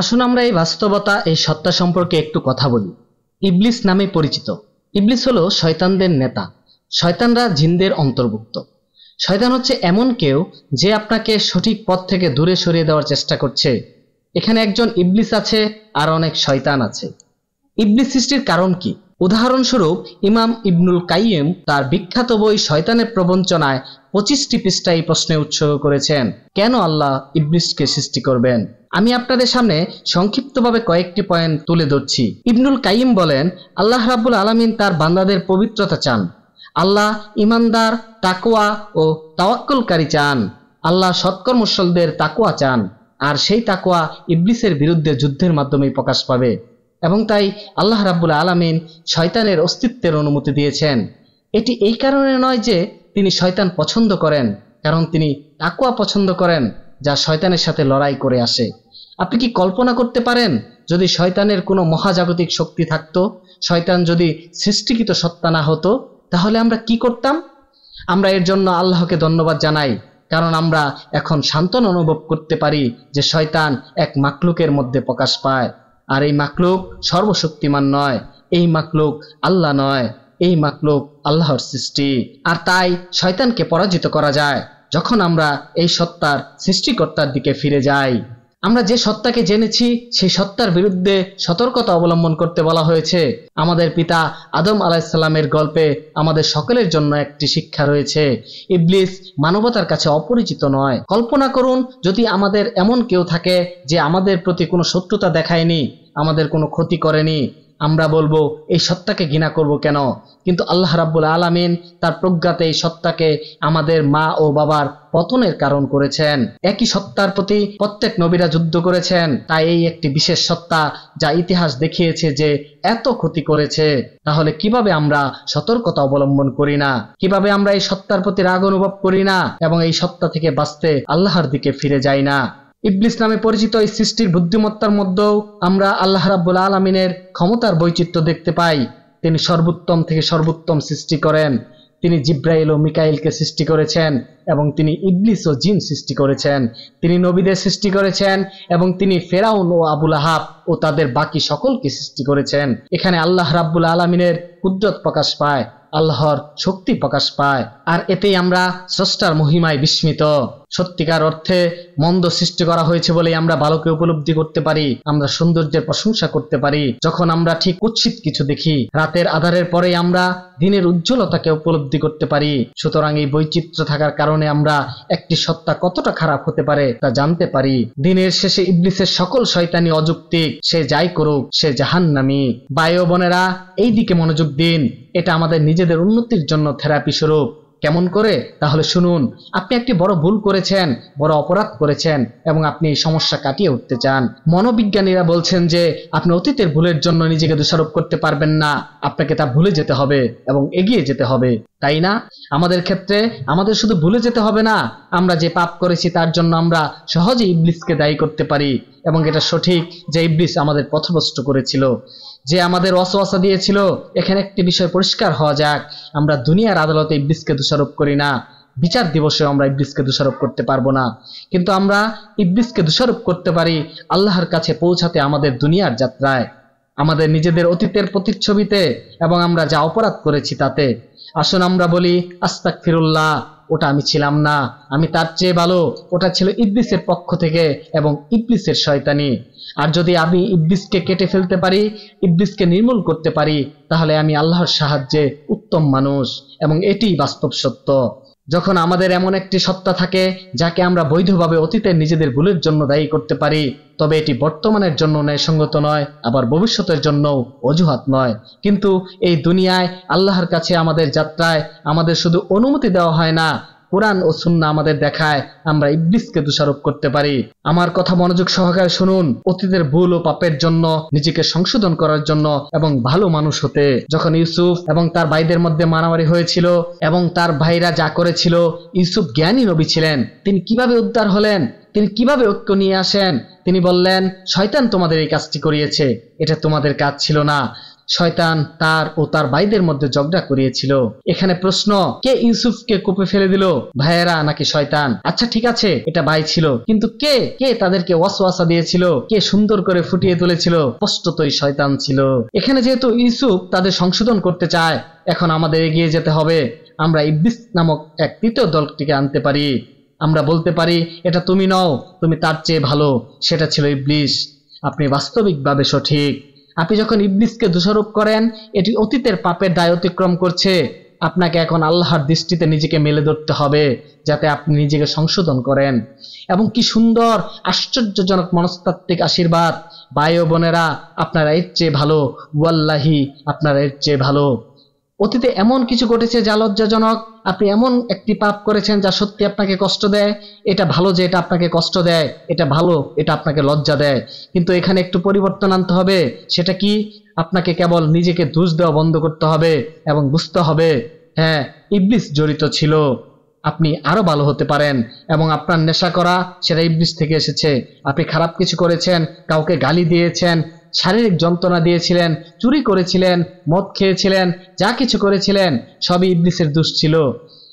আসুন আমরা এই বাস্তবতা, এই সত্তা সম্পর্কে একটু কথা বলি। ইবলিস নামে পরিচিত। ইবলিস হলো শয়তানদের নেতা। শয়তানরা জিনদের অন্তর্ভুক্ত। শয়তান হচ্ছে এমন কেউ যে আপনাকে সঠিক পথ থেকে দূরে সরিয়ে দেওয়ার চেষ্টা করছে। এখানে একজন ইবলিস আছে আর অনেক শয়তান আছে। ইবলিস সৃষ্টির কারণ কি? উদাহরণস্বরূপ ইমাম ইবনুল কাইয়িম তার বিখ্যাত বই শয়তানের প্রবঞ্চনায় 25টি পৃষ্ঠা এই প্রশ্নে উৎসর্গ করেছেন, কেন আল্লাহ ইবলিসকে সৃষ্টি করবেন? আমি আপনাদের সামনে সংক্ষিপ্তভাবে কয়েকটি পয়েন্ট তুলে ধরছি। ইবনুল কাইয়িম বলেন, আল্লাহ রাব্বুল আলামিন তার বান্দাদের পবিত্রতা চান। আল্লাহ ইমানদার, তাকওয়া ও তাওয়াক্কুলকারী চান। আল্লাহ সৎকর্মশীলদের তাকওয়া চান, আর সেই তাকওয়া ইবলিসের বিরুদ্ধে যুদ্ধের মাধ্যমেই প্রকাশ পাবে। এবং তাই আল্লাহ রাব্বুল আলামিন শয়তানের অস্তিত্বের অনুমতি দিয়েছেন। এটি এই কারণে নয় যে তিনি শয়তান পছন্দ করেন, কারণ তিনি তাকওয়া পছন্দ করেন, যা শয়তানের সাথে লড়াই করে আসে। আপনি কি কল্পনা করতে পারেন, যদি শয়তানের কোনো মহাজাগতিক শক্তি থাকতো, শয়তান যদি সৃষ্টিকৃত সত্তা না হতো, তাহলে আমরা কি করতাম? আমরা এর জন্য আল্লাহকে ধন্যবাদ জানাই, কারণ আমরা এখন সান্ত্বনা অনুভব করতে পারি যে শয়তান এক মাখলুকের মধ্যে প্রকাশ পায়। আর এই মাখলুক সর্বশক্তিমান নয়, এই মাখলুক আল্লাহ নয়, এই মাখলুক আল্লাহর সৃষ্টি। আর তাই শয়তানকে পরাজিত করা যায় যখন আমরা এই সত্তার সৃষ্টিকর্তার দিকে ফিরে যাই। আমরা যে সত্তাকে জেনেছি সেই সত্তার বিরুদ্ধে সতর্কতা অবলম্বন করতে বলা হয়েছে। আমাদের পিতা আদম আলাইহিসসালামের গল্পে আমাদের সকলের জন্য একটি শিক্ষা রয়েছে। ইবলিস মানবতার কাছে অপরিচিত নয়। কল্পনা করুন, যদি আমাদের এমন কেউ থাকে যে আমাদের প্রতি কোনো শত্রুতা দেখায়নি, আমাদের কোনো ক্ষতি করেনি, আমরা বলবো এই সত্তাকে ঘৃণা করব কেন? কিন্তু আল্লাহ রাব্বুল আলামিন তার প্রজ্ঞাতে এই সত্তাকে আমাদের মা ও বাবার পতনের কারণ করেছেন। একই সত্তার প্রতি প্রত্যেক নবীরা যুদ্ধ করেছেন। তাই এই একটি বিশেষ সত্তা যা ইতিহাস দেখিয়েছে যে এত ক্ষতি করেছে। তাহলে কিভাবে আমরা সতর্কতা অবলম্বন করি না? কিভাবে আমরা এই সত্তার প্রতি রাগ অনুভব করি না এবং এই সত্তা থেকে বাঁচতে আল্লাহর দিকে ফিরে যাই না? ইবলিস নামে পরিচিত এই সৃষ্টির বুদ্ধিমত্তার মধ্যেও আমরা আল্লাহ রাব্বুল আলামিনের ক্ষমতার বৈচিত্র্য দেখতে পাই। তিনি সর্বোত্তম থেকে সর্বোত্তম সৃষ্টি করেন। তিনি জিব্রাইল ও মিকাইলকে সৃষ্টি করেছেন এবং তিনি ইবলিস ও জিন সৃষ্টি করেছেন। তিনি নবীদের সৃষ্টি করেছেন এবং তিনি ফেরাউন ও আবু লাহাব ও তাদের বাকি সকলকে সৃষ্টি করেছেন। এখানে আল্লাহ রাব্বুল আলামিনের কুদরত প্রকাশ পায়, আল্লাহর শক্তি প্রকাশ পায়। আর এতেই আমরা স্রষ্টার মহিমায় বিস্মিত। সত্যিকার অর্থে মন্দ সৃষ্টি করা হয়েছে বলেই আমরা ভালোকে উপলব্ধি করতে পারি, আমরা সৌন্দর্যের প্রশংসা করতে পারি যখন আমরা ঠিক কুৎসিত কিছু দেখি। রাতের আধারের পরে আমরা দিনের উজ্জ্বলতাকে উপলব্ধি করতে পারি। সুতরাং এই বৈচিত্র্য থাকার কারণে আমরা একটি সত্তা কতটা খারাপ হতে পারে তা জানতে পারি। দিনের শেষে ইবলিসের সকল শয়তানি অযৌক্তিক, সে যাই করুক সে জাহান্নামী। ভাই ও বোনেরা, এই দিকে মনোযোগ দিন। এটা আমাদের নিজেদের উন্নতির জন্য থেরাপি স্বরূপ। কেমন করে? তাহলে শুনুন। আপনি একটি বড় ভুল করেছেন, বড় অপরাধ করেছেন এবং আপনি এই সমস্যা কাটিয়ে উঠতে চান। মনোবিজ্ঞানীরা বলছেন যে আপনি অতীতের ভুলের জন্য নিজেকে দোষারোপ করতে পারবেন না, আপনাকে তা ভুলে যেতে হবে এবং এগিয়ে যেতে হবে, তাই না? আমাদের ক্ষেত্রে আমাদের শুধু ভুলে যেতে হবে না, আমরা যে পাপ করেছি তার জন্য আমরা সহজে ইবলিসকে দায়ী করতে পারি। এবং এটা সঠিক যে ইবলিস আমাদের পথভ্রষ্ট করেছিল, যে আমাদের ওয়াসওয়াসা দিয়েছিল। এখানে একটি বিষয় পরিষ্কার হওয়া যাক, আমরা দুনিয়ার আদালতে ইবলিসকে দোষারোপ করি না, বিচার দিবসেও আমরা ইবলিসকে দোষারোপ করতে পারবো না। কিন্তু আমরা ইবলিসকে দোষারোপ করতে পারি আল্লাহর কাছে পৌঁছাতে আমাদের দুনিয়ার যাত্রায়, আমাদের নিজেদের অতীতের প্রতিচ্ছবিতে এবং আমরা যা অপরাধ করেছি তাতে। আসুন আমরা বলি, আস্তাগফিরুল্লাহ, ওটা আমি ছিলাম না, আমি তার চেয়ে ভালো, ওটা ছিল ইবলিসের পক্ষ থেকে এবং ইবলিসের শয়তানি। আর যদি আমি ইবলিসকে কেটে ফেলতে পারি, ইবলিসকে নির্মূল করতে পারি, তাহলে আমি আল্লাহর সাহায্যে উত্তম মানুষ। এবং এটিই বাস্তব সত্য। যখন আমাদের এমন একটি সত্তা থাকে যাকে আমরা বৈধভাবে অতীতের নিজেদের ভুলের জন্য দায়ী করতে পারি, তবে এটি বর্তমানের জন্য ন্যায়সঙ্গত নয়, আবার ভবিষ্যতের জন্য অজুহাত নয়। কিন্তু এই দুনিয়ায় আল্লাহর কাছে আমাদের যাত্রায় আমাদের শুধু অনুমতি দেওয়া হয় না, কোরআন ও সুন্নাহ আমাদের দেখায় আমরা ইবলিসকে দোষারোপ করতে পারি। আমার কথা মনোযোগ সহকারে শুনুন। অতীতের ভুল ও পাপের জন্য নিজেকে সংশোধন করার জন্য এবং ভালো মানুষ হতে। যখন ইউসুফ এবং তার ভাইদের মধ্যে মারামারি হয়েছিল এবং তার ভাইরা যা করেছিল, ইউসুফ জ্ঞানী নবী ছিলেন। তিনি কিভাবে উদ্ধার হলেন? তিনি কিভাবে ঐক্য নিয়ে আসেন? তিনি বললেন, শয়তান তোমাদের এই কাজটি করিয়েছে, এটা তোমাদের কাজ ছিল না। শয়তান তার ও তার ভাইদের মধ্যে ঝগড়া করিয়েছিল। এখানে প্রশ্ন, কে ইউসুফকে কূপে ফেলে দিল, ভাইয়েরা নাকি শয়তান? আচ্ছা ঠিক আছে, এটা ভাই ছিল, কিন্তু কে কে তাদেরকে ওয়াসওয়াসা দিয়েছিল, কে সুন্দর করে ফুটিয়ে তুলেছিল? স্পষ্টতই শয়তান ছিল। এখানে যেহেতু ইউসুফ তাদের সংশোধন করতে চায়, এখন আমাদের এগিয়ে যেতে হবে। আমরা ইবলিস নামক এক তৃতীয় দলটিকে আনতে পারি। আমরা বলতে পারি, এটা তুমি নও, তুমি তার চেয়ে ভালো। সেটা ছিল ইবলিস। আপনি বাস্তবিকভাবে সঠিক। আপনি যখন ইবলিসকে দোষারোপ করেন, এটি অতীতের পাপের দায় অতিক্রম করছে। আপনাকে এখন আল্লাহর দৃষ্টিতে নিজেকে মেলে ধরতে হবে, যাতে আপনি নিজেকে সংশোধন করেন। এবং কি সুন্দর আশ্চর্যজনক মনস্তাত্ত্বিক আশীর্বাদ! ভাই ও বোনেরা, আপনারা এর চেয়ে ভালো, ওয়াল্লাহি আপনারা এর চেয়ে ভালো। অতীতে এমন কিছু ঘটেছে যা লজ্জাজনক। আপনি এমন একটি পাপ করেছেন যা সত্যি আপনাকে কষ্ট দেয়। এটা ভালো যে এটা আপনাকে কষ্ট দেয়, এটা ভালো, এটা আপনাকে লজ্জা দেয়। কিন্তু এখানে একটু পরিবর্তন আনতে হবে। সেটা কি? আপনাকে কেবল নিজেকে দোষ দেওয়া বন্ধ করতে হবে এবং বুঝতে হবে, হ্যাঁ, ইবলিস জড়িত ছিল। আপনি আরো ভালো হতে পারেন। এবং আপনার নেশা করা, সেটা ইবলিস থেকে এসেছে। আপনি খারাপ কিছু করেছেন, কাউকে গালি দিয়েছেন, শারীরিক যন্ত্রণা দিয়েছিলেন, চুরি করেছিলেন, মদ খেয়েছিলেন, যা কিছু করেছিলেন সবই ইবলিসের দোষ ছিল।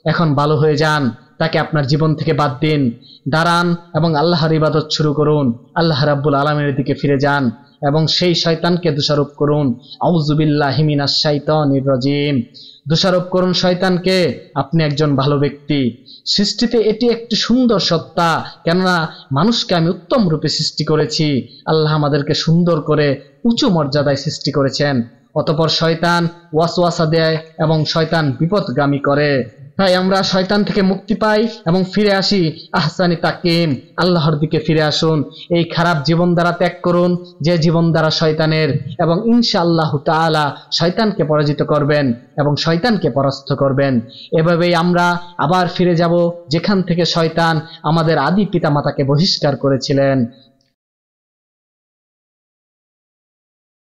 এখন ভালো হয়ে যান, তাকে আপনার জীবন থেকে বাদ দিন, দাঁড়ান এবং আল্লাহর ইবাদত শুরু করুন। আল্লাহ রাব্বুল আলামিনের দিকে ফিরে যান এবং সেই শয়তানকে দোষারোপ করুন। আউযু বিল্লাহি মিনাশ শাইতানির রাজিম। দোষারোপ করুন শয়তানকে। আপনি একজন ভালো ব্যক্তি। সৃষ্টিতে এটি একটি সুন্দর সত্তা, কেননা মানুষকে আমি উত্তম রূপে সৃষ্টি করেছি। আল্লাহ আমাদেরকে সুন্দর করে উঁচু মর্যাদায় সৃষ্টি করেছেন। অতঃপর শয়তান ওয়াসওয়াসা দেয় এবং শয়তান বিপদগামী করে। তাই আমরা শয়তান থেকে মুক্তি পাই এবং ফিরে আসি আহসানি তাকিম। আল্লাহর দিকে ফিরে আসুন। এই খারাপ জীবন দ্বারা ত্যাগ করুন, যে জীবন দ্বারা শয়তানের, এবং ইনশাআল্লাহ তাআলা শয়তানকে পরাজিত করবেন এবং শয়তানকে পরাস্ত করবেন। এভাবেই আমরা আবার ফিরে যাব যেখান থেকে শয়তান আমাদের আদি পিতামাতাকে বহিষ্কার করেছিলেন।